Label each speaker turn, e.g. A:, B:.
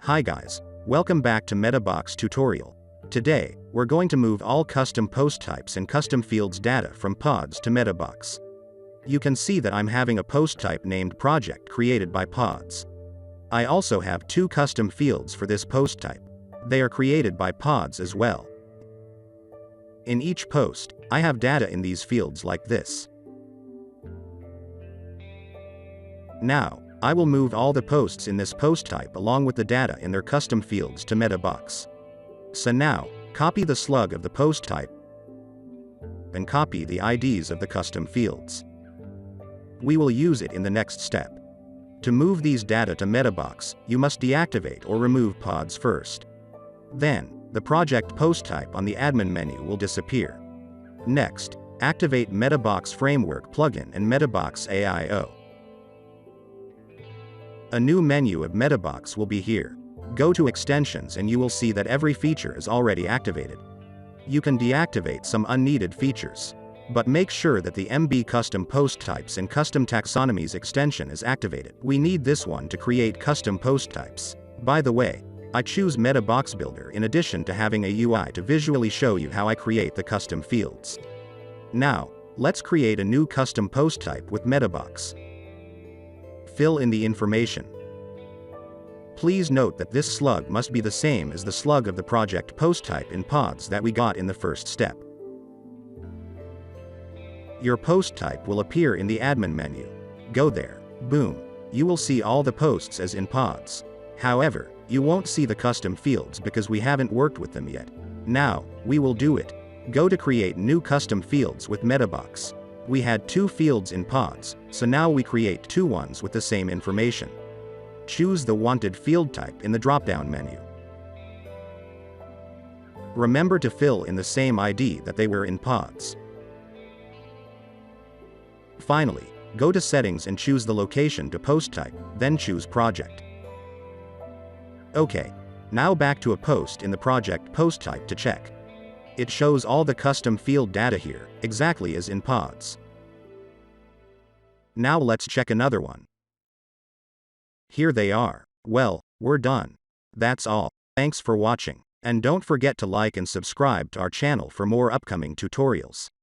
A: Hi guys, welcome back to Metabox tutorial. Today, we're going to move all custom post types and custom fields data from pods to Metabox. You can see that I'm having a post type named project created by pods. I also have two custom fields for this post type. They are created by pods as well. In each post, I have data in these fields like this. Now, I will move all the posts in this post type along with the data in their custom fields to Metabox. So now, copy the slug of the post type and copy the IDs of the custom fields. We will use it in the next step. To move these data to Metabox, you must deactivate or remove pods first. Then, the project post type on the admin menu will disappear. Next, activate Metabox Framework plugin and Metabox AIO. A new menu of Metabox will be here. Go to Extensions and you will see that every feature is already activated. You can deactivate some unneeded features. But make sure that the MB Custom Post Types and Custom Taxonomies extension is activated. We need this one to create custom post types. By the way, I choose Metabox Builder in addition to having a UI to visually show you how I create the custom fields. Now, let's create a new custom post type with Metabox. Fill in the information. Please note that this slug must be the same as the slug of the project post type in pods that we got in the first step. Your post type will appear in the admin menu. Go there. Boom. You will see all the posts as in pods. However, you won't see the custom fields because we haven't worked with them yet. Now, we will do it. Go to create new custom fields with Metabox. We had two fields in pods, so now we create two ones with the same information. Choose the wanted field type in the drop-down menu. Remember to fill in the same ID that they were in pods. Finally, go to Settings and choose the location to post type, then choose Project. Okay. Now back to a post in the project post type to check. It shows all the custom field data here, exactly as in pods. Now let's check another one. Here they are. Well, we're done. That's all. Thanks for watching. And don't forget to like and subscribe to our channel for more upcoming tutorials.